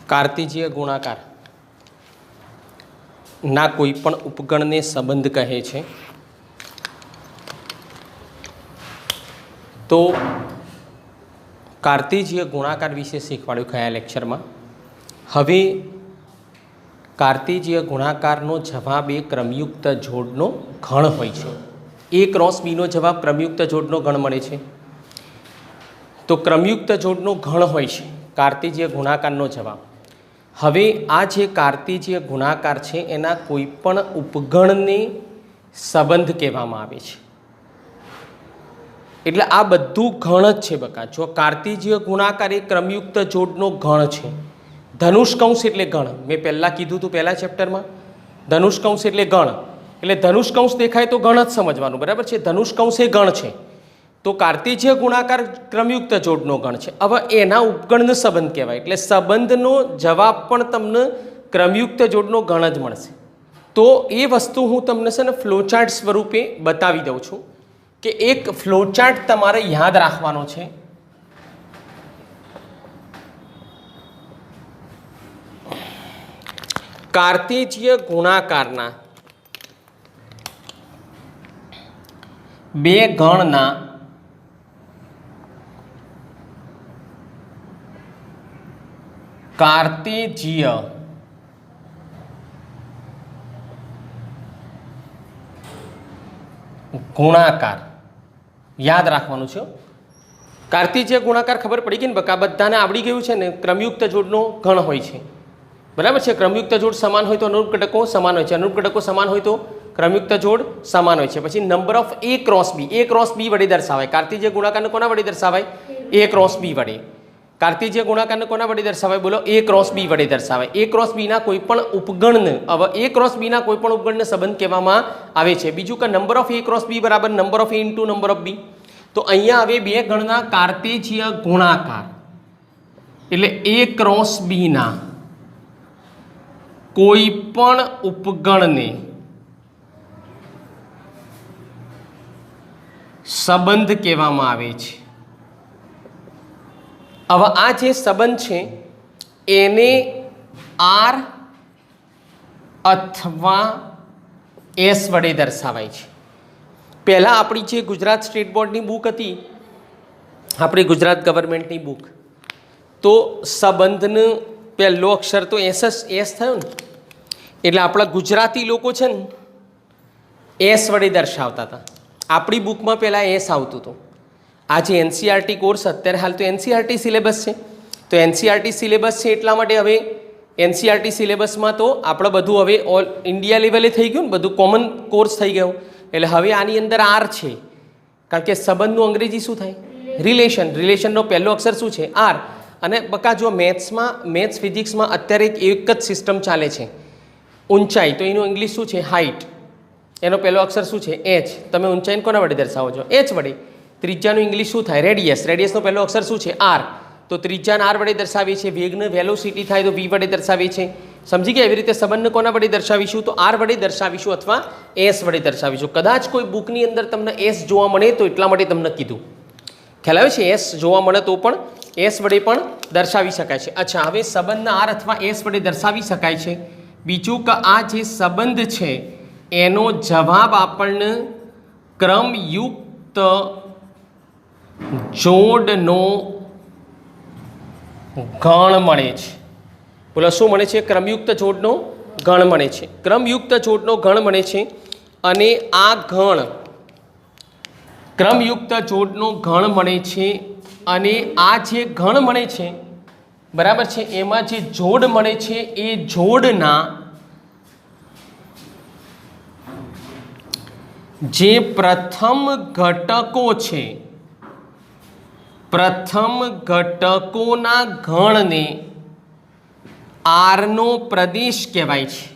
કાર્તિજીય ગુણાકાર ના કોઈ પણ ઉપગણને સંબંધ કહે છે. તો કાર્તિજીય ગુણાકાર વિશે શીખવાડ્યું કયા લેક્ચરમાં. હવે કાર્તિજીય ગુણાકારનો જવાબ એ ક્રમયુક્ત જોડનો ગણ હોય છે. એ ક્રોસ બીનો જવાબ ક્રમયુક્ત જોડનો ગણ મળે છે. તો ક્રમયુક્ત જોડનો ગણ હોય છે કાર્તિજીય ગુણાકારનો જવાબ. હવે આ જે કાર્તિજીય ગુણાકાર છે એના કોઈ પણ ઉપગણને સંબંધ કહેવામાં આવે છે. એટલે આ બધું ગણ જ છે બકા. જો કાર્તિજીય ગુણાકાર એ ક્રમયુક્ત જોડનો ગણ છે. ધનુષકંસ એટલે ગણ. મેં પહેલાં કીધું હતું પહેલા ચેપ્ટરમાં. ધનુષકંસ એટલે ગણ. એટલે ધનુષકંસ દેખાય તો ગણ જ સમજવાનું, બરાબર છે. ધનુષકંસ એ ગણ છે. તો કાર્તિજીય ગુણાકાર ક્રમયુક્ત જોડનો ગણ છે. હવે એના ઉપગણનો સંબંધ કહેવાય. એટલે સંબંધનો જવાબ પણ તમને ક્રમયુક્ત જોડનો ગણ જ મળશે. તો એ વસ્તુ હું તમને છે ને ફ્લોચાર્ટ સ્વરૂપે બતાવી દઉં છું કે એક ફ્લોચાર્ટ તમારે યાદ રાખવાનો છે. કાર્તિજીય ગુણાકારના બે ગણના કાર્તિજીય ગુણાકાર યાદ રાખવાનું છે. કાર્તિજીય ગુણાકાર ખબર પડી ગઈ ને બકા? બધાને આવડી ગયું છે ને. ક્રમયુક્ત જોડનો ગણ હોય છે, બરાબર છે. ક્રમયુક્ત જોડ સમાન હોય તો અનુરૂપ ઘટકો સમાન હોય છે. અનુરૂપ ઘટકો સમાન હોય તો ક્રમયુક્ત જોડ સમાન હોય છે. પછી number of A cross B. A cross B વડે દર્શાવાય. કાર્તિજીય ગુણાકારને કોના વડે દર્શાવાય? એ ક્રોસ બી વડે. કાર્તિજીય ગુણાકારને કોના વડે દર્શાવાય? બોલો. એ ક્રોસ બી વડે દર્શાવાય. એ ક્રોસ બીના કોઈ પણ ઉપગણને, હવે એ ક્રોસ બીના કોઈ પણ ઉપગણને સંબંધ કહેવામાં આવે છે. બીજું કે number of A cross B બરાબર number of A into number of B. તો અહીંયા હવે બે ગણના કાર્તિજીય ગુણાકાર એટલે એ ક્રોસ બીના કોઈ પણ ઉપગણને સંબંધ કહેવામાં આવે છે. હવે આ જે સંબંધ છે એને આર અથવા એસ વડે દર્શાવાય છે. પહેલાં આપણી જે ગુજરાત સ્ટેટ બોર્ડની બુક હતી, આપણી ગુજરાત ગવર્મેન્ટની બુક, તો સંબંધનું પહેલો અક્ષર તો એસ થયો ને. એટલે આપણા ગુજરાતી લોકો છે ને એસ વડે દર્શાવતા હતા. આપણી બુકમાં પહેલાં એસ આવતું હતું. આ જે એનસીઆરટી કોર્સ અત્યારે હાલ તો એનસીઆરટી સિલેબસ છે. તો એનસીઆરટી સિલેબસ છે એટલા માટે હવે એનસીઆરટી સિલેબસમાં તો આપણે બધું હવે ઓલ ઇન્ડિયા લેવલે થઈ ગયું ને, બધું કોમન કોર્સ થઈ ગયો. એટલે હવે આની અંદર આર છે, કારણ કે સંબંધનું અંગ્રેજી શું થાય? રિલેશન. રિલેશનનો પહેલો અક્ષર શું છે? આર. અને બકા જો મેથ્સ ફિઝિક્સમાં અત્યારે એક જ સિસ્ટમ ચાલે છે, ઊંચાઈ. તો એનું ઇંગ્લિશ શું છે? હાઇટ. એનો પહેલો અક્ષર શું છે? એચ. તમે ઊંચાઈને કોના વડે દર્શાવો છો? એચ વડે. ત્રિજ્યાનું ઇંગ્લિશ શું થાય? રેડિયસ. રેડિયસનો પહેલો અક્ષર શું છે? આર. તો ત્રિજ્યાને આર વડે દર્શાવીએ છીએ. વેગને વેલોસિટી થાય તો વી વડે દર્શાવીએ છીએ. સમજી ગયા? એવી રીતે સંબંધને કોના વડે દર્શાવીશું? તો આર વડે દર્શાવીશું અથવા એસ વડે દર્શાવીશું. કદાચ કોઈ બુકની અંદર તમને એસ જોવા મળે તો એટલા માટે તમને કીધું. ખ્યાલ આવે છે? એસ જોવા મળે તો પણ એસ વડે પણ દર્શાવી શકાય છે. અચ્છા, હવે સંબંધના આર અથવા એસ વડે દર્શાવી શકાય છે. બીજું કે આ જે સંબંધ છે એનો જવાબ આપણને ક્રમયુક્ત જોડનો ગણ મળે છે. બોલો શું મળે છે? ક્રમયુક્ત જોડનો ગણ મળે છે. ક્રમયુક્ત જોડનો ગણ મળે છે. અને આ ગણ ક્રમયુક્ત જોડનો ગણ મળે છે. અને આ જે ગણ મળે છે, બરાબર છે, એમાં જે જોડ મળે છે એ જોડના જે પ્રથમ ઘટકો છે, પ્રથમ ઘટકોના ગણને આરનો પ્રદેશ કહેવાય છે.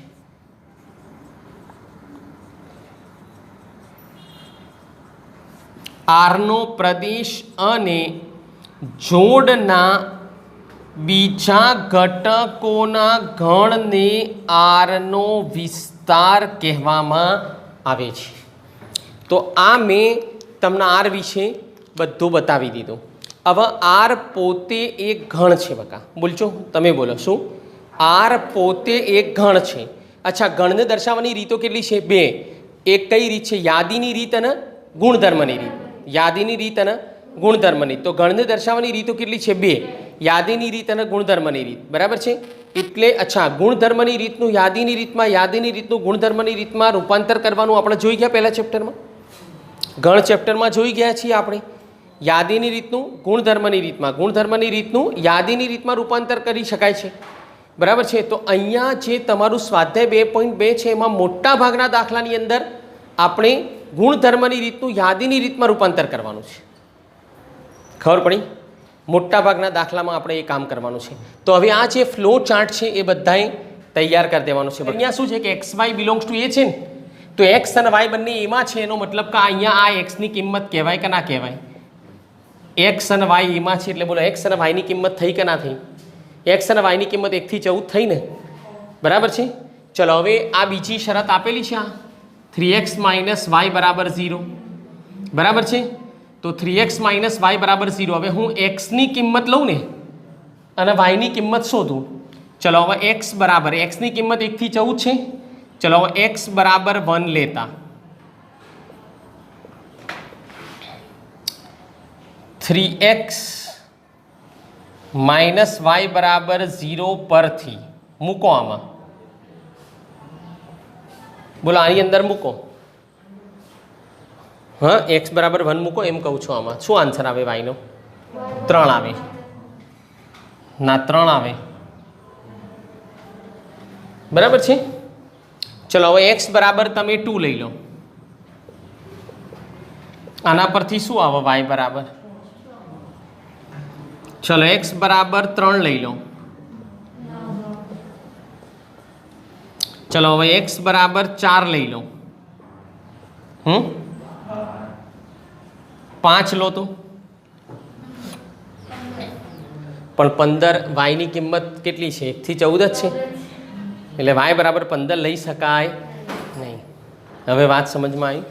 આરનો પ્રદેશ અને જોડના બીજા ઘટકોના ગણને આરનો વિસ્તાર કહેવામાં આવે છે. તો આ મેં તમને આર વિશે બધું બતાવી દીધું. હવે આર પોતે એક ગણ છે બકા. બોલજો, તમે બોલો શું? આર પોતે એક ગણ છે. અચ્છા, ગણને દર્શાવવાની રીતો કેટલી છે? બે. એક કઈ રીત છે? યાદીની રીત અને ગુણધર્મની રીત. યાદીની રીત અને ગુણધર્મની. તો ગણને દર્શાવવાની રીતો કેટલી છે? બે. યાદીની રીત અને ગુણધર્મની રીત. બરાબર છે. એટલે અચ્છા, ગુણધર્મની રીતનું યાદીની રીતમાં, યાદીની રીતનું ગુણધર્મની રીતમાં રૂપાંતર કરવાનું આપણે જોઈ ગયા પહેલા ચેપ્ટરમાં. ગણ ચેપ્ટરમાં જોઈ ગયા છીએ આપણે. યાદીની રીતનું ગુણધર્મની રીતમાં, ગુણધર્મની રીતનું યાદીની રીતમાં રૂપાંતર કરી શકાય છે. બરાબર છે. તો અહીંયા જે તમારું સ્વાધ્યાય 2.2 છે એમાં મોટા ભાગના દાખલાની અંદર આપણે ગુણધર્મની રીતનું યાદીની રીતમાં રૂપાંતર કરવાનું છે. ખબર પડી? મોટા ભાગના દાખલામાં આપણે એ કામ કરવાનું છે. તો હવે આ જે ફ્લો ચાર્ટ છે એ બધાએ તૈયાર કરી દેવાનો છે. અહીંયા શું છે કે એક્સ વાય બિલોંગ્સ ટુ એ છે ને, તો એક્સ અને વાય બંને એમાં છે, એનો મતલબ કે અહીંયા આ એક્સની કિંમત કહેવાય કે ના કહેવાય? એક્સ અને વાય એમાં છે એટલે બોલો એક્સ અને વાયની કિંમત થઈ કે ના થઈ? એક્સ અને વાયની કિંમત 1 થી 14 થઈ ને. બરાબર છે. ચલો હવે આ બીજી શરત આપેલી છે, આ 3x - y = 0. બરાબર છે. તો 3x - y = 0. હવે હું એક્સની કિંમત લઉં ને અને વાયની કિંમત શોધું. ચલો હવે એક્સની કિંમત 1 થી 14 છે. ચલો હવે x = 1 લેતા 3x - y = 0 પરથી મૂકો આમાં. બોલો આની અંદર મૂકો. હા, x = 1 મૂકો એમ કહું છું. આમાં શું આન્સર આવે? વાયનો 3 આવે ના? 3 આવે. બરાબર છે. ચલો હવે x બરાબર તમે 2 લઈ લો. આના પરથી શું આવે? y બરાબર. ચલો x બરાબર 3 લઈ લો. ચલો હવે x બરાબર 4 લઈ લો. 5 લો તો પણ 15 વાયની કિંમત કેટલી છે? 1 થી 14 જ છે એટલે y બરાબર 15 લઈ શકાય નહીં. હવે વાત સમજમાં આવી?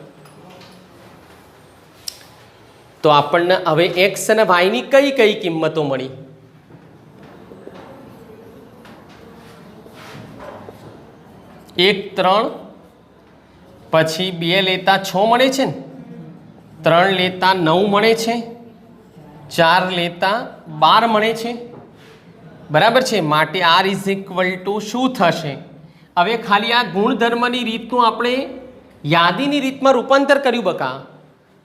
તો આપણને હવે x અને y ની કઈ કઈ કિંમતો મળી? એક 3, પછી 2 લેતા 6 મળે છે ને, 3 લેતા 9 મળે છે, 4 લેતા 12 મળે છે. બરાબર છે. માટે r = શું થશે? હવે ખાલી આ ગુણધર્મની રીતનું આપણે યાદીની રીતમાં રૂપાંતર કર્યું બકા.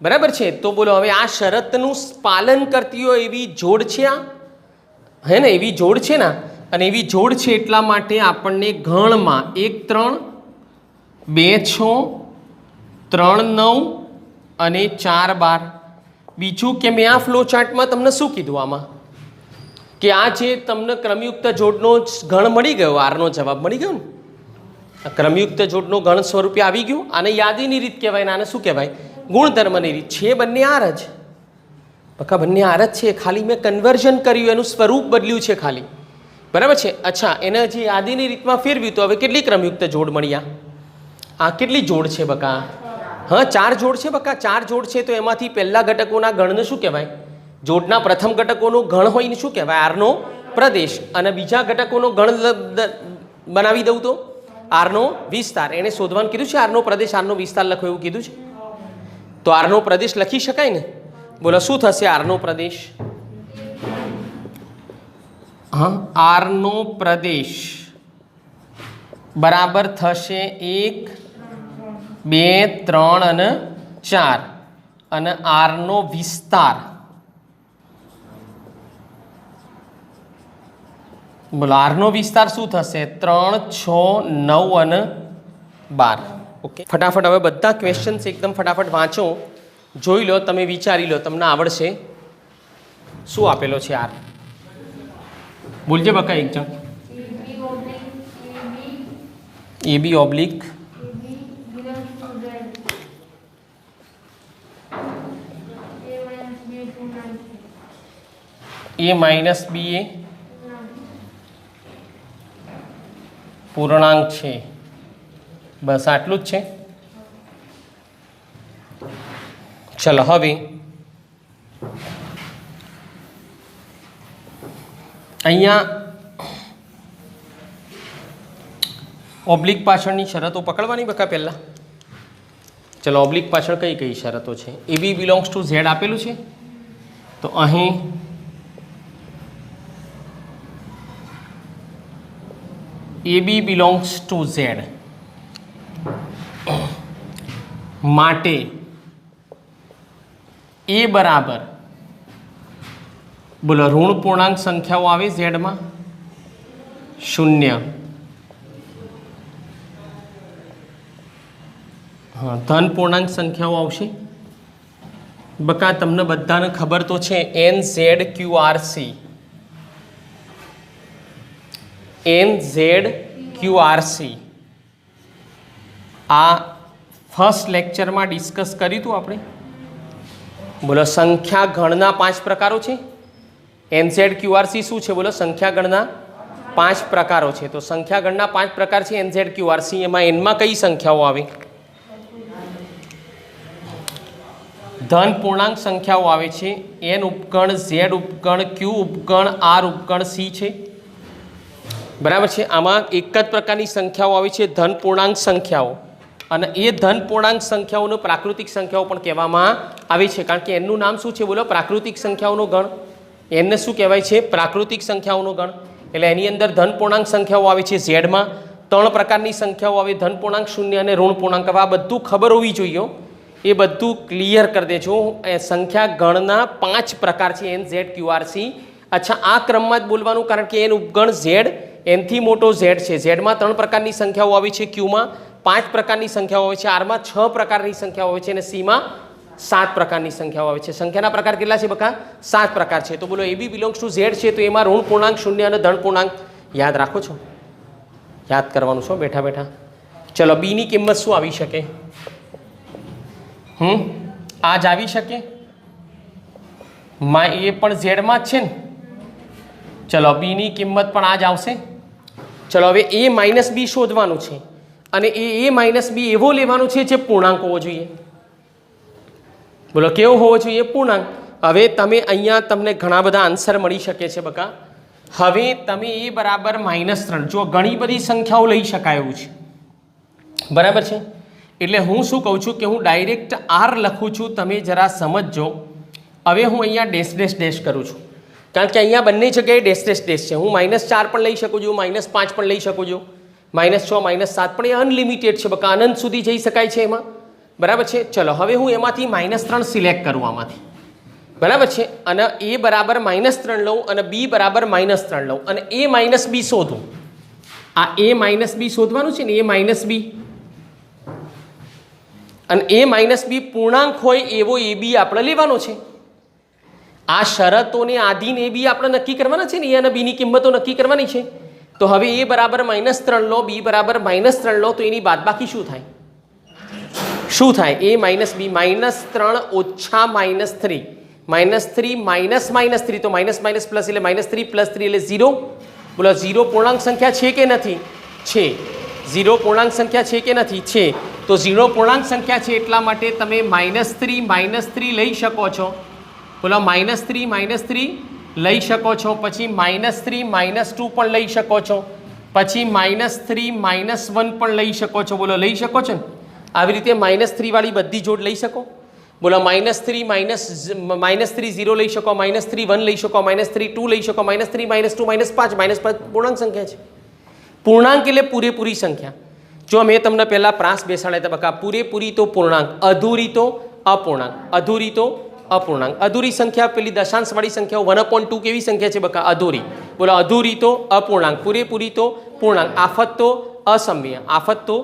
બરાબર છે. તો બોલો હવે આ શરતનું પાલન કરતી હોય એવી જોડ છે આ, હે ને? એવી જોડ છે ને, અને એવી જોડ છે એટલા માટે આપણને ગણમાં 1 3, 2 6, 3 9 અને 4 12. બીજું કે મેં આ ફ્લો ચાર્ટમાં તમને શું કીધું આમાં કે આ જે તમને ક્રમયુક્ત જોડનો ગણ મળી ગયો, આરનો જવાબ મળી ગયો ને. ક્રમયુક્ત જોડનો ગણ સ્વરૂપે આવી ગયું. આને યાદીની રીત કહેવાય ને આને શું કહેવાય? ગુણધર્મની રીત. છે બંને આર જ બકા, બંને આર જ છે. ખાલી મેં કન્વર્ઝન કર્યું, એનું સ્વરૂપ બદલ્યું છે ખાલી. બરાબર છે. અચ્છા, એને જે યાદીની રીતમાં ફેરવ્યું તો હવે કેટલી ક્રમયુક્ત જોડ મળી? આ કેટલી જોડ છે બકા? હા, 4 જોડ છે બકા. 4 જોડ છે તો એમાંથી પહેલા ઘટકોના ગણને શું કહેવાય? જોડના પ્રથમ ઘટકોનો ગણ હોય ને શું કહેવાય? આરનો પ્રદેશ. અને બીજા ઘટકોનો ગણ બનાવી દઉં તો આરનો વિસ્તાર. એને શોધવાનું કીધું છે. આરનો પ્રદેશ, આરનો વિસ્તાર લખો એવું કીધું છે. તો આરનો પ્રદેશ લખી શકાય ને? બોલો શું થશે આરનો પ્રદેશ? હા, આરનો પ્રદેશ બરાબર થશે 1 2 3 અને 4. અને આરનો વિસ્તાર બોલો આરનો વિસ્તાર શું થશે? 3 6 9 અને 12. ઓકે, ફટાફટ હવે બધા ક્વેશ્ચન્સ એકદમ ફટાફટ વાંચો, જોઈ લો, તમે વિચારી લો, તમને આવડશે. શું આપેલો છે આર? બોલજે બકા એક જણ. AB / A - BA પૂર્ણાંક છે. બસ આટલું જ છે. ચલો હવે અહીંયા ઓબ્લિક પાછળની શરતો પકડવાની બકા પહેલાં. ચલો ઓબ્લિક પાછળ કઈ કઈ શરતો છે? એ બી બિલોંગ્સ ટુ ઝેડ આપેલું છે, તો અહીં એ બી બિલોંગ્સ ટુ ઝેડ માટે એ બરાબર, બોલો ઋણ પૂર્ણાંક સંખ્યાઓ આવે ઝેડમાં 0, હા ધન પૂર્ણાંક સંખ્યાઓ આવશે બકા. તમને બધાને ખબર તો છે NZQRC, NZQRC આ ફર્સ્ટ લેક્ચરમાં ડિસ્કસ કર્યું હતું આપણે. બોલો સંખ્યા ગણના 5 પ્રકારો છે. NZQRC શું છે? બોલો સંખ્યા ગણના 5 પ્રકારો છે. તો સંખ્યા ગણના 5 પ્રકાર છે NZQRC. એમાં એનમાં કઈ સંખ્યાઓ આવે? ધન પૂર્ણાંક સંખ્યાઓ આવે છે. N ઉપગણ, Z ઉપગણ, Q ઉપગણ, R ઉપગણ, C છે. બરાબર છે. આમાં એક જ પ્રકારની સંખ્યાઓ આવે છે ધન પૂર્ણાંક સંખ્યાઓ, અને એ ધન પૂર્ણાંક સંખ્યાઓનો પ્રાકૃતિક સંખ્યાઓ પણ કહેવામાં આવે છે, કારણ કે એનું નામ શું છે? બોલો પ્રાકૃતિક સંખ્યાઓનો ગણ. એને શું કહેવાય છે? પ્રાકૃતિક સંખ્યાઓનો ગણ. એટલે એની અંદર ધન પૂર્ણાંક સંખ્યાઓ આવે છે. ઝેડમાં 3 પ્રકારની સંખ્યાઓ આવે, ધન પૂર્ણાંક, શૂન્ય અને ઋણ પૂર્ણાંક. આ બધું ખબર હોવી જોઈએ, એ બધું ક્લિયર કરી દેજો. સંખ્યા ગણના 5 પ્રકાર છે NZQRC. અચ્છા, આ ક્રમમાં જ બોલવાનું, કારણ કે એન ઉપગણ ઝેડ, એનથી મોટો ઝેડ છે. ઝેડમાં 3 પ્રકારની સંખ્યાઓ આવી છે, ક્યુમાં 5 પ્રકારની સંખ્યાઓ આવે છે, આરમાં 6 પ્રકારની સંખ્યાઓ આવે છે, અને સીમાં 7 પ્રકારની સંખ્યાઓ આવે છે. સંખ્યાના પ્રકાર કેટલા છે બકા? 7 પ્રકાર છે. તો બોલો એ બી બિલોંગ્સ ટુ ઝેડ છે, તો એમાં ઋણ પૂર્ણાંક, શૂન્ય અને ધન પૂર્ણાંક યાદ રાખો છો? યાદ કરવાનું છો બેઠા બેઠા. ચલો બીની કિંમત શું આવી શકે? આ જ આવી શકે, એ પણ ઝેડમાં જ છે ને. ચલો બીની કિંમત પણ આ જ આવશે. ચલો હવે A માઇનસ બી શોધવાનું છે, અને એ માઇનસ બી એવો લેવાનો છે જે પૂર્ણાંક હોવો જોઈએ. બોલો કેવો હોવો જોઈએ? પૂર્ણાંક. હવે તમે અહીંયા તમને ઘણા બધા આન્સર મળી શકે છે બકા. હવે તમે A બરાબર -3, જો ઘણી બધી સંખ્યાઓ લઈ શકાય એવું છે, બરાબર છે. એટલે હું શું કહું છું કે હું ડાયરેક્ટ R લખું છું, તમે જરા સમજજો. હવે હું અહીંયા ડેશ ડેશ ડેશ કરું છું, કારણ કે અહીંયા બંને જગ્યાએ ડેશ ડેશ ડેશ છે. હું -4 પણ લઈ શકું છું, -5 પણ લઈ શકું છું, -6, -7, પણ એ અનલિમિટેડ છે બકા, અનંત સુધી જઈ શકાય છે એમાં. બરાબર છે. ચલો હવે હું એમાંથી -3 સિલેક્ટ કરું આમાંથી, બરાબર છે. અને A બરાબર -3 લઉં, અને B બરાબર -3 લઉં, અને A માઇનસ બી શોધું. આ A માઇનસ બી શોધવાનું છે ને, A માઇનસ બી, અને A માઇનસ બી પૂર્ણાંક હોય એવો A બી આપણે લેવાનો છે. આ શરતોને આધીન A બી આપણે નક્કી કરવાના છે ને, A અને B ની કિંમતો નક્કી કરવાની છે. તો હવે A બરાબર -3 લો, B બરાબર -3 લો, તો એની બાદબાકી શું થાય? શું થાય? A માઇનસ બી, -3 ઓછા -3, -3 માઇનસ -3, તો માઇનસ માઇનસ પ્લસ એટલે -3 + 3 એટલે 0. બોલો 0 પૂર્ણાંક સંખ્યા છે કે નથી? છે. 0 પૂર્ણાંક સંખ્યા છે કે નથી? છે. તો 0 પૂર્ણાંક સંખ્યા છે એટલા માટે તમે -3 લઈ શકો છો. બોલો -3 લઈ શકો છો, પછી -3 -2 પણ લઈ શકો છો, પછી -3 -1 પણ લઈ શકો છો. બોલો લઈ શકો છો ને? આવી રીતે -3 વાળી બધી જોડ લઈ શકો. બોલો -3 -3 0 લઈ શકો, -3 1 લઈ શકો, -3 2 લઈ શકો, -3 -2 -5 પૂર્ણાંક સંખ્યા છે. પૂર્ણાંક એટલે પૂરેપૂરી સંખ્યા. જો મેં તમને પહેલાં પ્રાસ બેસાડ્યા હતા બકા, પૂરેપૂરી તો પૂર્ણાંક, અધૂરી તો અપૂર્ણાંક. અધૂરી તો અપૂર્ણાંક. અધૂરી સંખ્યા પેલી દશાંશવાળી સંખ્યાઓ 1/2 કેવી સંખ્યા છે બકા? અધૂરી. બોલો અધૂરી તો અપૂર્ણાંક, પૂરેપૂરી તો પૂર્ણાંક. આફત તો અસમ્ય. આફત તો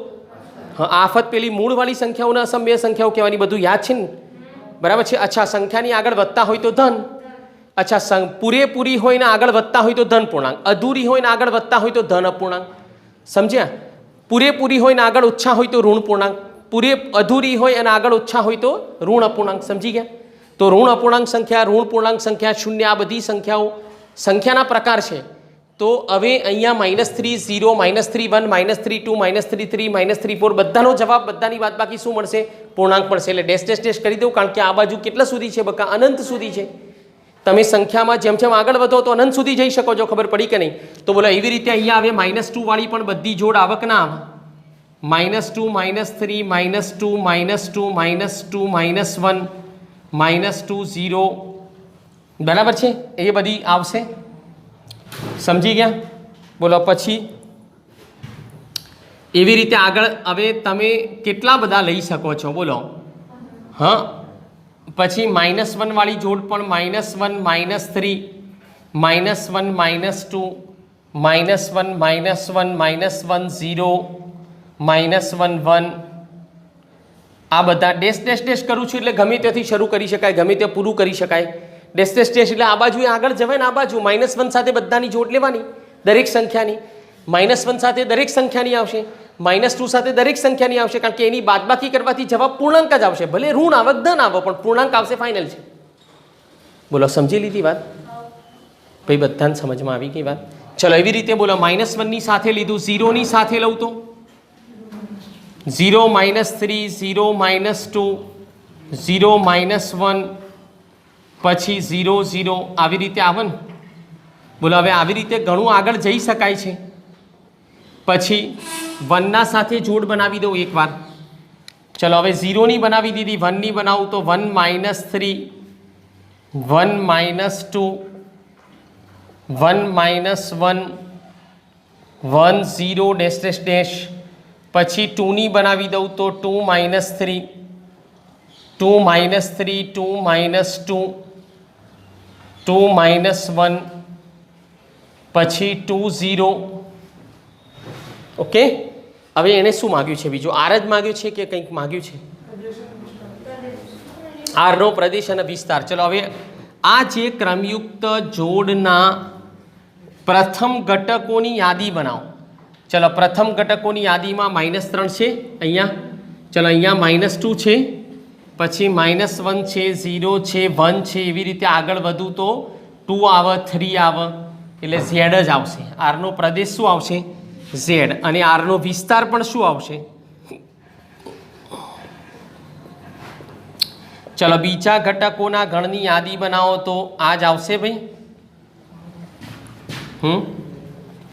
આફત પેલી મૂળવાળી સંખ્યાઓને અસમ્ય સંખ્યાઓ કહેવાની. બધું યાદ છે ને? બરાબર છે. અચ્છા, સંખ્યાની આગળ વધતા હોય તો ધન. અચ્છા, પૂરેપૂરી હોય ને આગળ વધતા હોય તો ધન પૂર્ણાંક, અધૂરી હોય ને આગળ વધતા હોય તો ધન અપૂર્ણાંક. સમજ્યા? પૂરેપૂરી હોય ને આગળ ઓછા હોય તો ઋણ પૂર્ણાંક, અધૂરી હોય અને આગળ ઓછા હોય તો ઋણ અપૂર્ણાંક. સમજી ગયા? તો ઋણ અપૂર્ણાંક સંખ્યા, ઋણ પૂર્ણાંક સંખ્યા, શૂન્ય, આ બધી સંખ્યાઓ સંખ્યાના પ્રકાર છે. તો હવે અહીંયા -3 0, -3 1, -3 2, -3 3, -3 4 બધાનો જવાબ, બધાની બાદબાકી શું મળશે? પૂર્ણાંક મળશે. એટલે ડેશ ડેશ ડેશ કરી દઉં, કારણ કે આ બાજુ કેટલા સુધી છે બકા? અનંત સુધી છે. તમે સંખ્યામાં જેમ જેમ આગળ વધો તો અનંત સુધી જઈ શકો છો, ખબર પડી કે નહીં? તો બોલો એવી રીતે અહીંયા આવે -2 વાળી પણ બધી જોડ આવક ના આવે? -2 -3 -2 -2 -2 -1 -2 0, બરાબર છે? એ બધી આવશે. સમજી ગયા? બોલો પછી એવી રીતે આગળ હવે તમે કેટલા બધા લઈ શકો છો બોલો? હા, પછી -1 વાળી જોડ પણ -1 -3 -1 -2 -1 -1 -1 0 -1 1, આ બધા ડેશ ડેશ ડેશ કરું છું એટલે ગમે ત્યાંથી શરૂ કરી શકાય, ગમે ત્યાં પૂરું કરી શકાય. ડેશ ડેશ ડેશ એટલે આ બાજુ આગળ જવાય ને આ બાજુ -1 સાથે બધાની જોડ લેવાની, દરેક સંખ્યાની. -1 સાથે દરેક સંખ્યાની આવશે, -2 સાથે દરેક સંખ્યાની આવશે, કારણ કે એની બાદબાકી કરવાથી જવાબ પૂર્ણાંક જ આવશે. ભલે ઋણ આવે ધન આવે પણ પૂર્ણાંક આવશે, ફાઇનલ છે. બોલો સમજી લીધી વાત? ભાઈ બધાને સમજમાં આવી ગઈ વાત? ચલો એવી રીતે બોલો -1 ની સાથે લીધું, 0 ની સાથે લઉં તો 0 -3 0 -2 0 -1 પછી 0 0, આવી રીતે આવે ને? બોલો હવે આવી રીતે ઘણું આગળ જઈ શકાય છે. પછી 1 ના સાથે જોડ બનાવી દઉં એકવાર. ચલો હવે 0 ની બનાવી દીધી, 1 ની બનાવું તો 1 -3 1 -2 1 -1 1 0 ડેશ ડેશ ડેશ. પછી 2 ની બનાવી દઉં તો 2 -3 2 -3 2 -2 2 -1 પછી 2 0. ઓકે, હવે એણે શું માગ્યું છે બીજું? આર જ માગ્યું છે કે કંઈક માગ્યું છે? આરનો પ્રદેશ અને વિસ્તાર. ચલો હવે આ જે ક્રમયુક્ત જોડના પ્રથમ ઘટકોની યાદી બનાવો. ચલો પ્રથમ ઘટકોની યાદીમાં -3 છે અહીંયા. ચલો અહીંયા -2 છે, પછી -1 છે, 0 છે, 1 છે. એવી રીતે આગળ વધું તો 2 આવે, 3 આવે, એટલે Z જ આવશે. આરનો પ્રદેશ શું આવશે? Z. અને આરનો વિસ્તાર પણ શું આવશે? ચલો બીજા ઘટકોના ગણની યાદી બનાવો તો આ જ આવશે ભાઈ.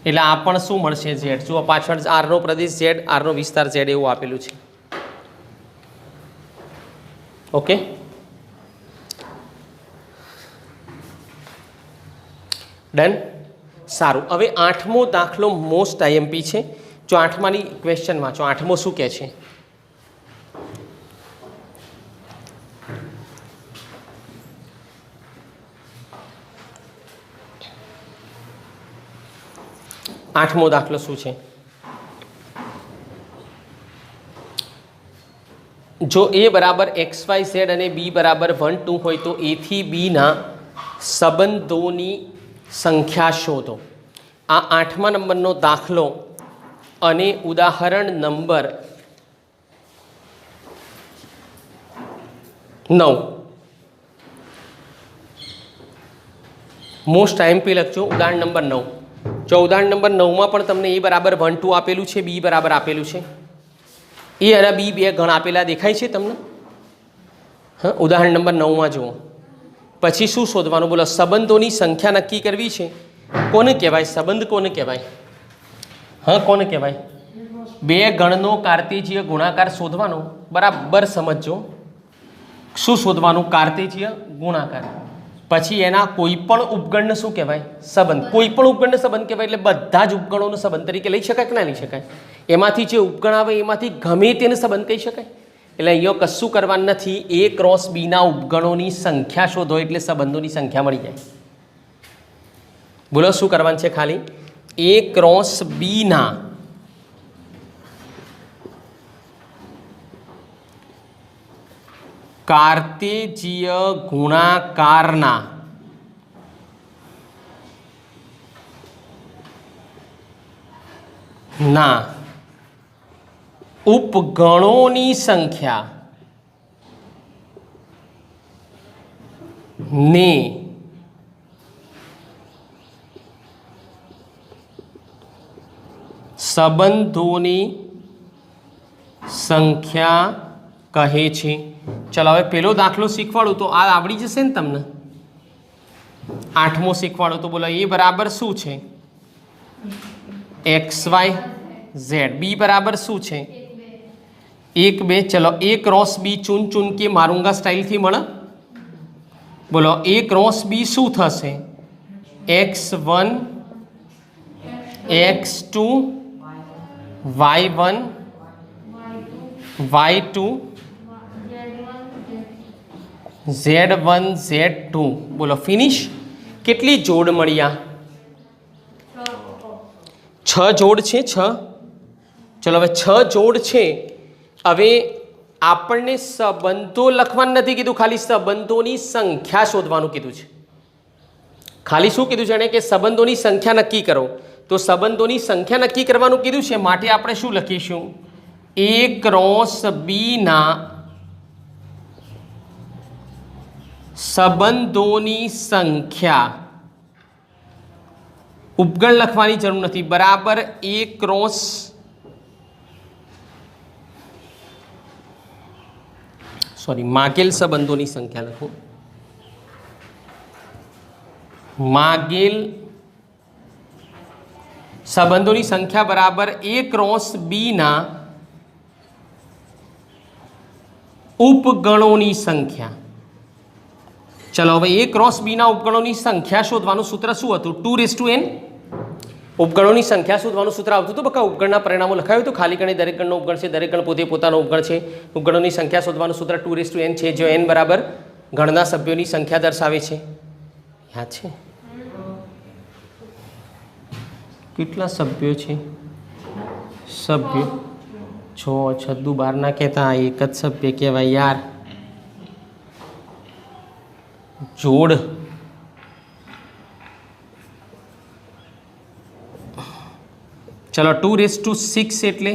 એટલે આ પણ શું મળશે? Z. જુઓ પાછળ આરનો પ્રદેશ Z, આરનો વિસ્તાર Z એવું આપેલું છે. Okay, done. સારું, હવે 8મો દાખલો મોસ્ટ આઈએમપી છે. જો 8માની ક્વેશ્ચન વાંચો. 8મો શું કહે છે? આઠમો દાખલો શું છે? જો A બરાબર XYZ અને B બરાબર 1 2 હોય તો A થી B ના સંબંધોની સંખ્યા શોધો. આ 8મા નંબરનો દાખલો અને ઉદાહરણ નંબર 9 મોસ્ટ આઈએમપી લખજો. ઉદાહરણ નંબર 9. જો ઉદાહરણ નંબર 9માં પણ તમને A બરાબર 1 2 આપેલું છે, B બરાબર આપેલું છે. A અને B બે ગણ આપેલા દેખાય છે તમને? હા, ઉદાહરણ નંબર 9માં જુઓ. પછી શું શોધવાનું? બોલો સંબંધોની સંખ્યા નક્કી કરવી છે. કોને કહેવાય સંબંધ? કોને કહેવાય? હા, કોને કહેવાય? બે ગણનો કાર્તેજીય ગુણાકાર શોધવાનો. બરાબર સમજો. શું શોધવાનું? કાર્તેજીય ગુણાકાર. પછી એના કોઈ પણ ઉપગણને શું કહેવાય? સંબંધ. કોઈ પણ ઉપગણને સંબંધ કહેવાય. એટલે બધા જ ઉપગણોનો સંબંધ તરીકે લઈ શકાય કે ના લઈ શકાય? એમાંથી જે ઉપગણ આવે એમાંથી ગમે તેને સંબંધ કહી શકાય. એટલે અહીંયા કશું કરવાનું નથી. A ક્રોસ B ના ઉપગણોની સંખ્યા શોધો એટલે સંબંધોની સંખ્યા મળી જાય. બોલો શું કરવાનું છે? ખાલી A ક્રોસ B ના કાર્તેજીય ગુણાકારના ઉપગણોની સંખ્યા ને સંબંધોની સંખ્યા કહે છે. ચલો હવે પેલો દાખલો શીખવાડું તો આ આવડી જશે ને તમને? આઠમો શીખવાડો તો બોલો એ બરાબર શું છે એક્સ વાય ઝેડ, બી બરાબર શું છે 1 2, ચલો એ ક્રોસ બી ચૂન ચૂન કે મારુંગા સ્ટાઇલથી મળે, બોલો એ ક્રોસ બી શું થશે x1 x2 y1 y2 z1 z2, બોલો ફિનિશ. કેટલી જોડ મળ્યા 6 જોડ છે 6. ચલો હવે 6 જોડ છે. હવે આપણને સંબંધો લખવાનું નથી કીધું, ખાલી સંબંધોની સંખ્યા શોધવાનું કીધું છે. ખાલી શું કીધું છે એને કે સંબંધોની સંખ્યા નક્કી કરો. તો સંબંધોની સંખ્યા નક્કી કરવાનું કીધું છે, માટે આપણે શું લખીશું a ક્રોસ b ના સંબંધોની સંખ્યા. ઉપગણ લખવાની જરૂર નથી, બરાબર a ક્રોસ માગેલ સંબંધોની સંખ્યા લખો. માગેલ સંબંધોની સંખ્યા બરાબર a ક્રોસ b ના ઉપગણોની સંખ્યા. ચલો હવે a ક્રોસ b ના ઉપગણોની સંખ્યા શોધવાનું સૂત્ર શું હતું 2n. ઉપગણોની સંખ્યા શોધવાનું સૂત્ર આવતું હતું બકા. ઉપગણના પરિણામો લખાયું હતું, ખાલી ગણે દરેક ગણનો ઉપગણ છે, દરેક ગણ પોતે પોતાનો ઉપગણ છે. ઉપગણોની સંખ્યા શોધવાનું સૂત્ર 2n છે, જો n બરાબર ગણના સભ્યોની સંખ્યા દર્શાવે છે. યાદ છે કેટલા સભ્યો છે? સભ્યો 6 છદ્દુ 12 ના કહેતા, એક જ સભ્ય કહેવાય યાર. જોડ ચલો 2⁶ એટલે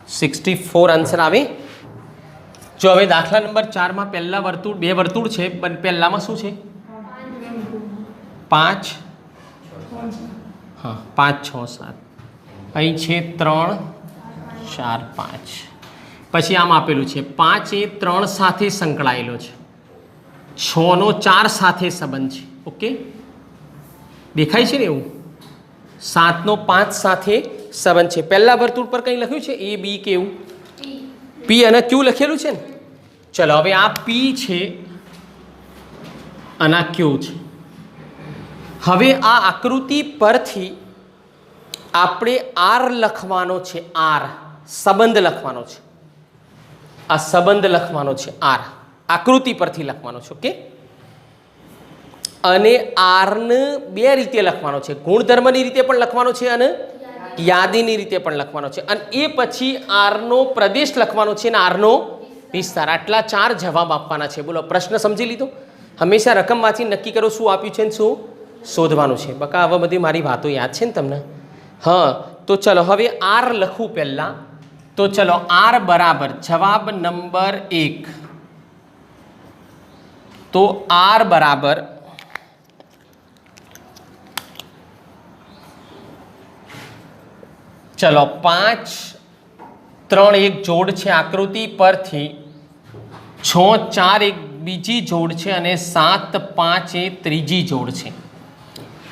64 આન્સર આવે. જો હવે દાખલા નંબર 4 માં પહેલા વર્તુળ, બે વર્તુળ છે, પહેલામાં શું છે 5, હા 5 6 7, અહીં છે 3 4 5, પછી આમ આપેલું છે 5 એ 3 સાથે સંકળાયેલો છે, 6 નો 4 સાથે સંબંધ છે. ઓકે દેખાય છે ને એવું? 7 નો 5 સાથે સંબંધ છે. પહેલા વર્તુળ પર કંઈ લખ્યું છે એ બી કેવું પી અને ક્યુ લખેલું છે ને. ચલો હવે આ પી છે અને આ ક્યુ છે. હવે આ આકૃતિ પરથી આપણે આર લખવાનો છે, આર સંબંધ લખવાનો છે, આ સંબંધ લખવાનો છે, આર આકૃતિ પરથી લખવાનો છે. ઓકે અને આરને બે રીતે લખવાનો છે, ગુણધર્મની રીતે પણ લખવાનો છે અને યાદીની રીતે પણ લખવાનો છે. અને એ પછી આરનો પ્રદેશ લખવાનો છે અને આરનો વિસ્તાર. આટલા 4 જવાબ આપવાના છે. બોલો પ્રશ્ન સમજી લીધો? હંમેશા રકમમાંથી નક્કી કરો શું આપ્યું છે ને શું શોધવાનું છે. બકા હવે બધી મારી વાતો યાદ છે ને તમને? હા તો ચલો હવે આર લખું પહેલાં. તો ચલો આર બરાબર જવાબ નંબર 1. તો આર બરાબર ચલો 5 3 એક જોડ છે આકૃતિ પરથી, 6 4 એક બીજી જોડ છે અને 7 5 એ ત્રીજી જોડ છે.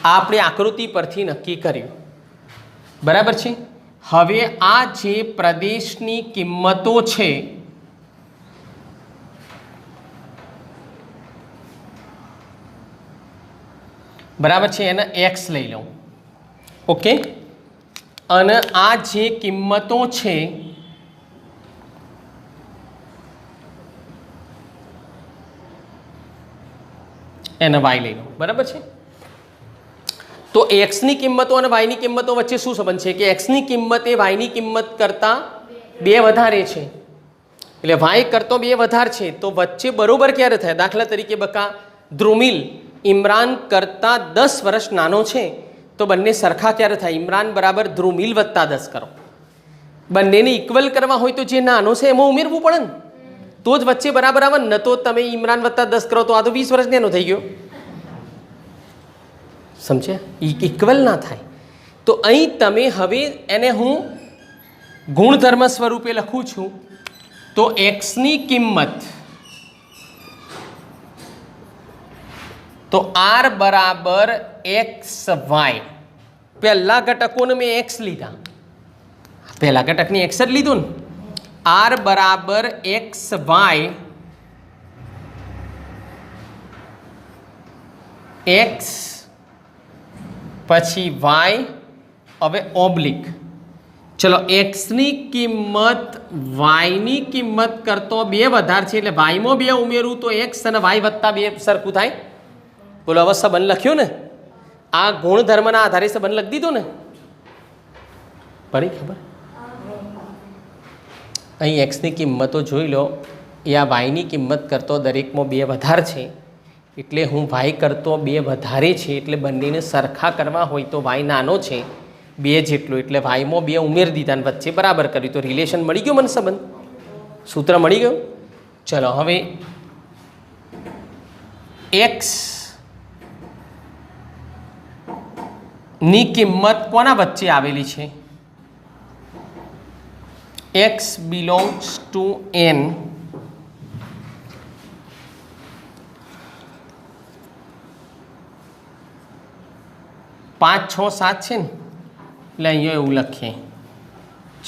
આ આપણે આકૃતિ પરથી નક્કી કર્યું. બરાબર છે. હવે આ જે પ્રદેશની કિંમતો છે બરાબર છે એને x લઈ લઉં. ઓકે અને આ જે કિંમતો છે એને y લઈ લો. બરાબર છે. તો એક્સની કિંમતો અને વાયની કિંમતો વચ્ચે શું સંબંધ છે કે એક્સની કિંમત એ વાયની કિંમત કરતાં 2 વધારે છે, એટલે વાય કરતો 2 વધારે છે. તો વચ્ચે બરોબર ક્યારે થાય? દાખલા તરીકે બકા ધ્રુમિલ ઇમરાન કરતાં 10 વર્ષ નાનો છે, તો બંને સરખા ક્યારે થાય? ઇમરાન બરાબર ધ્રુમિલ વત્તા 10 કરો. બંનેને ઇક્વલ કરવા હોય તો જે નાનો છે એમાં ઉમેરવું પડે ને, તો જ વચ્ચે બરાબર આવે ને. તો તમે ઇમરાન વત્તા 10 કરો તો આ તો 20 વર્ષ નાનો થઈ ગયો. સમજ્યા? ઇક્વલ ના થાય. તો અહીં તમે હવે એને હું ગુણધર્મ સ્વરૂપે લખું છું. તો એક્સની કિંમત તો આર બરાબર એક્સ વાય, પહેલા ઘટકોને મેં એક્સ લીધા, પહેલા ઘટકની એક્સ જ લીધું ને. આર બરાબર એક્સ વાય એક્સ પછી વાય, હવે ઓબ્લિક. ચલો એક્સની કિંમત વાયની કિંમત કરતો 2 વધારે છે એટલે વાયમાં 2 ઉમેરું તો એક્સ અને વાય વત્તા 2 સરખું થાય. બોલો હવે સંબંધ લખ્યો ને, આ ગુણધર્મના આધારે સંબંધ લખી દીધો ને, પડી ખબર. અહીં એક્સની કિંમતો જોઈ લો, એ આ વાયની કિંમત કરતો દરેકમાં 2 વધારે છે એટલે હું વાય કરતો 2 વધારે છે એટલે બંનેને સરખા કરવા હોય તો વાય નાનો છે 2 જેટલો એટલે વાયમાં 2 ઉમેરી દીધા અને વચ્ચે બરાબર કર્યું તો રિલેશન મળી ગયું, મને સંબંધ સૂત્ર મળી ગયું. ચલો હવે એક્સ ની કિંમત કોના વચ્ચે આવેલી છે? x belongs to n, પાંચ છ સાત છે ને એટલે અહીંયા એવું લખીએ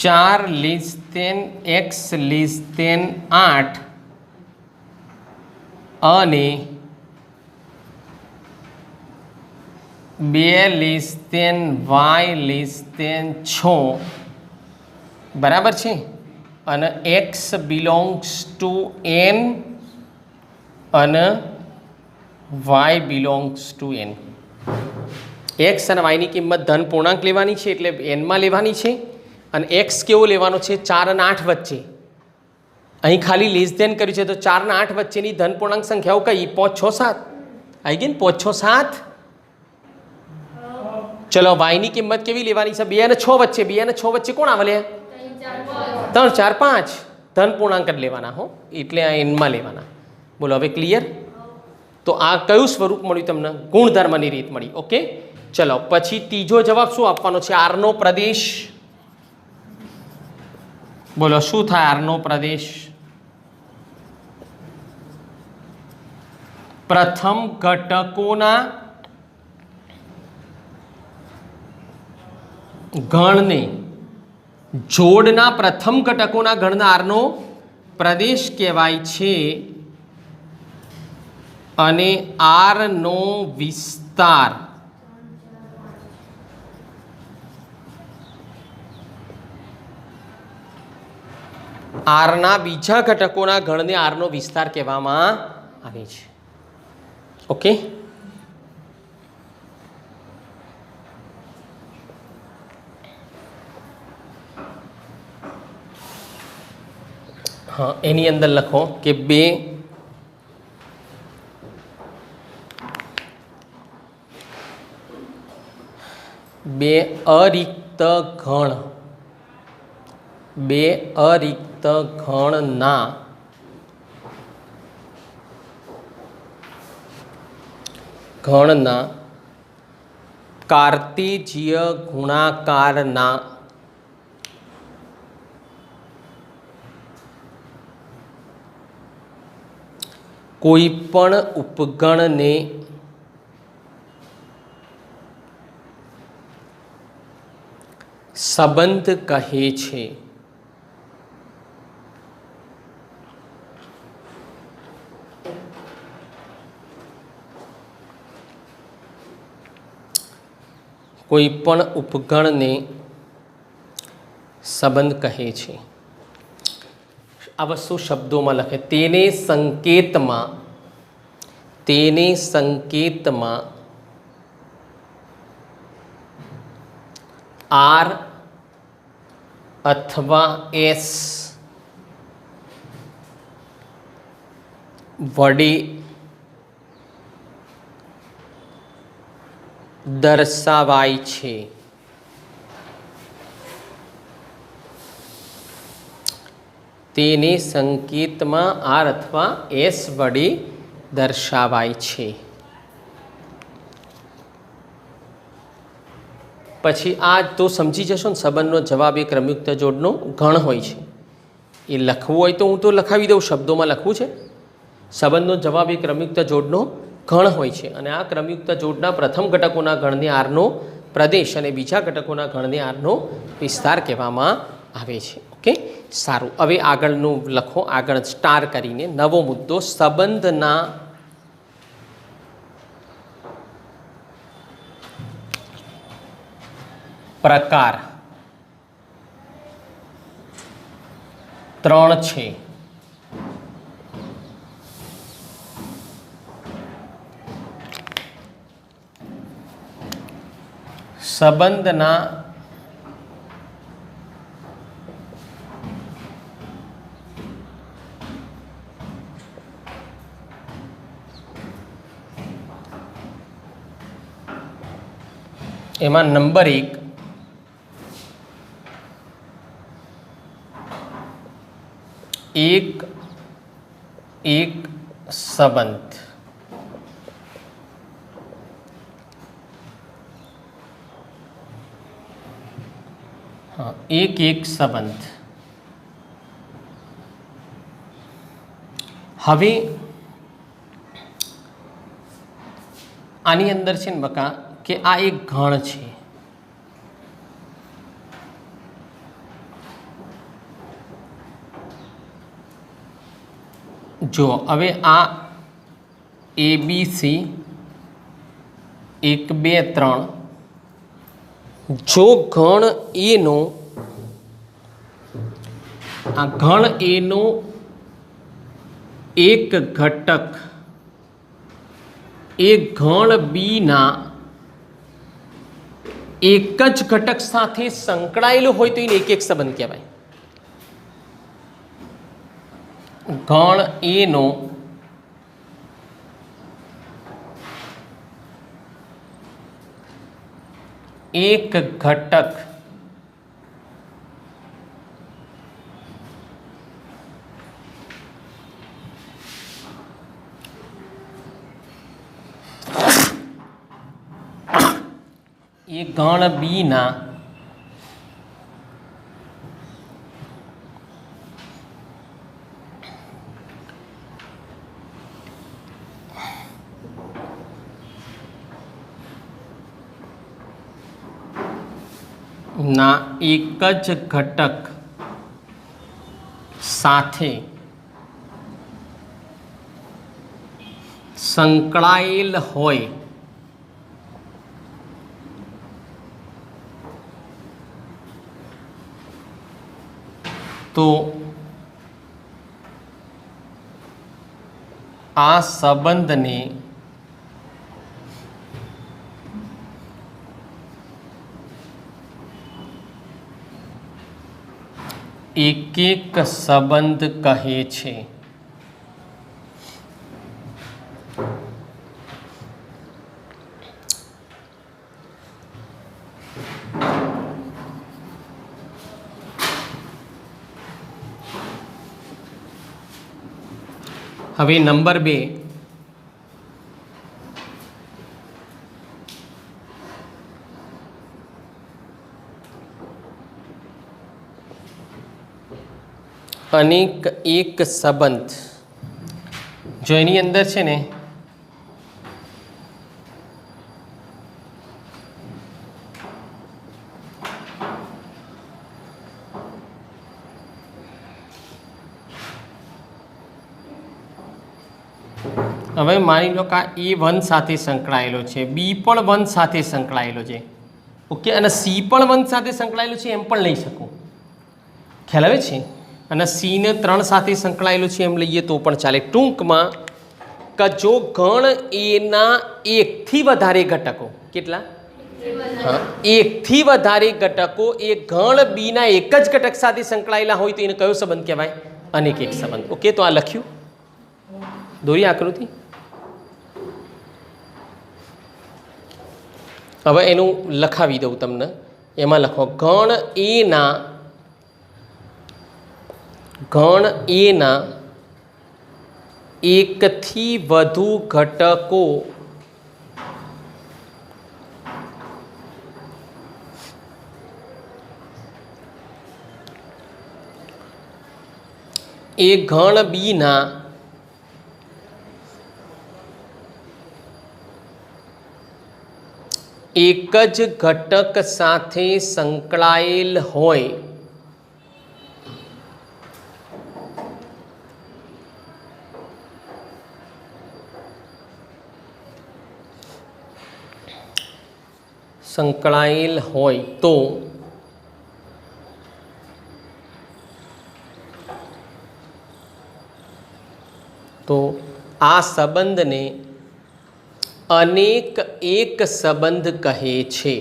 4 less than x less than 8 અને 2 less than y less than 6 બરાબર છે. અને x બિલોંગ્સ ટુ n અને y belongs to n. X અને વાયની કિંમત ધન પૂર્ણાંક લેવાની છે એટલે એનમાં લેવાની છે અને એક્સ કેવો લેવાનો છે? 4 અને 8 વચ્ચે. અહીં ખાલી લેસ દેન કર્યું છે તો 4 અને 8 વચ્ચેની ધન પૂર્ણાંક સંખ્યાઓ કઈ? 5 6 7 આવી ગઈ ને, 5 6 7. ચલો વાયની કિંમત કેવી લેવાની છે? 2 અને 6 વચ્ચે. 2 અને 6 વચ્ચે કોણ આવે લે? 3 4 5 ધન પૂર્ણાંક જ લેવાના હો, એટલે આ એનમાં લેવાના. બોલો હવે ક્લિયર? તો આ કયું સ્વરૂપ મળ્યું તમને? ગુણધર્મની રીત મળી. ઓકે ચલો પછી ત્રીજો જવાબ શું આપવાનો છે? આરનો પ્રદેશ. બોલો શું થાય આરનો પ્રદેશ? પ્રથમ ઘટકોના ગણને, જોડના પ્રથમ ઘટકોના ગણના આરનો પ્રદેશ કહેવાય છે અને આરનો વિસ્તાર આરના બીજા ઘટકોના ગણને આરનો વિસ્તાર કહેવામાં આવે છે. ઓકે હા, એની અંદર લખો કે 2 અરિક્ત ઘણ, 2 અરિક્ત ઘણના કાર્ટેજીય ગુણાકારના કોઈ પણ ઉપગણને સંબંધ કહે છે. કોઈ પણ ઉપગણને સંબંધ કહે છે. આ વસ્તુ શબ્દોમાં લખે. તેને સંકેતમાં આર અથવા એસ વડે દર્શાવાય છે. તેને સંકેતમાં આર અથવા એસ વડે દર્શાવાય છે. પછી આ તો સમજી જશો ને, સંબંધનો જવાબ એ ક્રમયુક્ત જોડનો ગણ હોય છે. એ લખવું હોય તો હું તો લખાવી દઉં, શબ્દોમાં લખવું છે. સંબંધનો જવાબ એ ક્રમયુક્ત જોડનો ગણ હોય છે અને આ ક્રમયુક્ત જોડના પ્રથમ ઘટકોના ગણને આરનો પ્રદેશ અને બીજા ઘટકોના ગણને આરનો વિસ્તાર કહેવામાં આવે છે. ઓકે, સારું. હવે આગળનું લખો, આગળ સ્ટાર કરીને નવો મુદ્દો, સંબંધના પ્રકાર 3 છે. સંબંધના એમાં નંબર 1 એક સંબંધ. हाँ, एक संबंध. હવે આની અંદર છે ને બકા કે આ એક ગણ છે. જો હવે આ ABC 1 2 3 જો ગણ એનો આ ગણ એનો એક ઘટક એ ગણ બીના એક જ ઘટક સાથે સંકળાયેલો હોય તો એને એક સંબંધ કહેવાય. ગણ એનો એક ઘટક એ ગણ બીના ના એક જ ઘટક સાથે સંકળાયેલ હોય તો આ સંબંધને એક સંબંધ કહે છે. હવે નંબર 2 અનેક એક સંબંધ. જો એની અંદર છે ને હવે માની લો કે આ A1 સાથે સંકળાયેલો છે, બી પણ 1 સાથે સંકળાયેલો છે, ઓકે, અને સી પણ 1 સાથે સંકળાયેલો છે એમ પણ લઈ શકું. ખ્યાલ આવે છે? અને સીને 3 સાથે સંકળાયેલું છે એમ લઈએ તો પણ ચાલે. ટૂંકમાં કે જો ગણ એના એકથી વધારે ઘટકો, કેટલા? હા, એકથી વધારે ઘટકો એ ગણ બીના એક જ ઘટક સાથે સંકળાયેલા હોય તો એને કયો સંબંધ કહેવાય? અનેક એક સંબંધ. ઓકે, તો આ લખ્યું, દોરી આકૃતિ. હવે એનું લખાવી દઉં તમને. એમાં લખો ગણ એના એકથી વધુ ઘટકો એ ગણ બીના એક જ ઘટક સાથે સંકળાયેલ હોય તો આ સંબંધને અનેક એક સંબંધ કહે છે.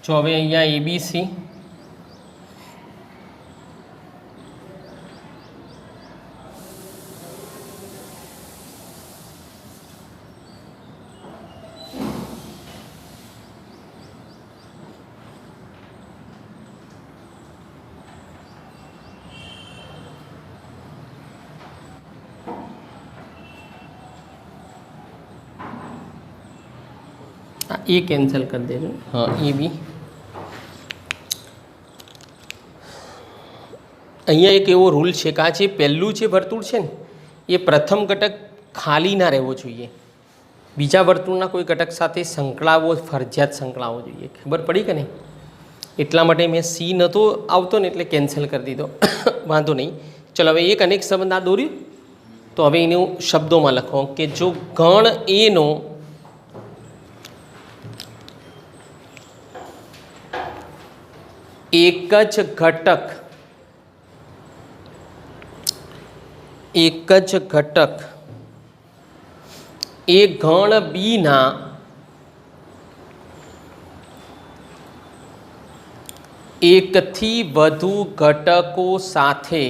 જો હવે અહીંયા ABC એ કેન્સલ કરી દેજો. હા એ બી અહીંયા એક એવો રૂલ છે કે આ જે પહેલું જે વર્તુળ છે ને એ પ્રથમ ઘટક ખાલી ના રહેવો જોઈએ, બીજા વર્તુળના કોઈ ઘટક સાથે સંકળાવો, ફરજિયાત સંકળાવવો જોઈએ. ખબર પડી કે નહીં? એટલા માટે મેં સી નહોતો આવતો ને એટલે કેન્સલ કરી દીધો. વાંધો નહીં. ચલો હવે એક અનેક સંબંધ આ દોર્યું, તો હવે એનું શબ્દોમાં લખો કે જો ગણ એનો એક જ ઘટક એ ગણ બીના એકથી વધુ ઘટકો સાથે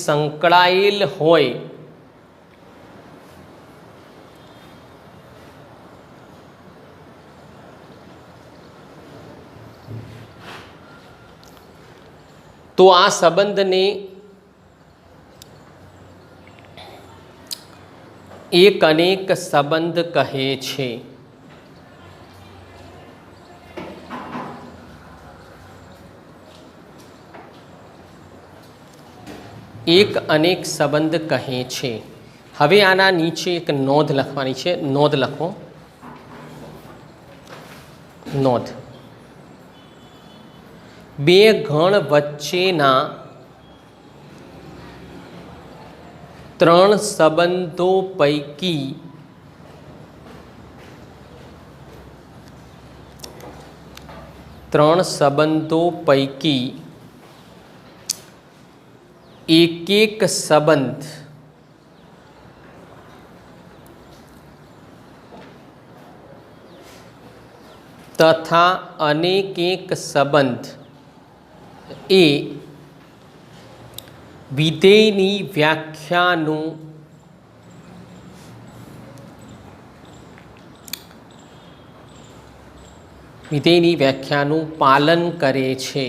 સંકળાયેલ હોય તો આ સંબંધને એક અનેક સંબંધ કહે છે. એક અનેક સંબંધ કહે છે. હવે આના નીચે એક નોંધ લખવાની છે. નોંધ લખો. નોંધ. બે ગણ વચ્ચેના ત્રણ સંબંધો પૈકી એક એક સંબંધ તથા અનેક એક સંબંધ એ વિધેયની વ્યાખ્યાનું પાલન કરે છે.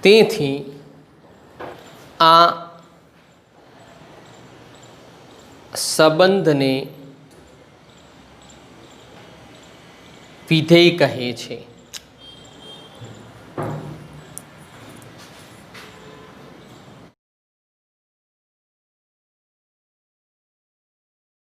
તેથી આ સંબંધને વિધેય કહે છે.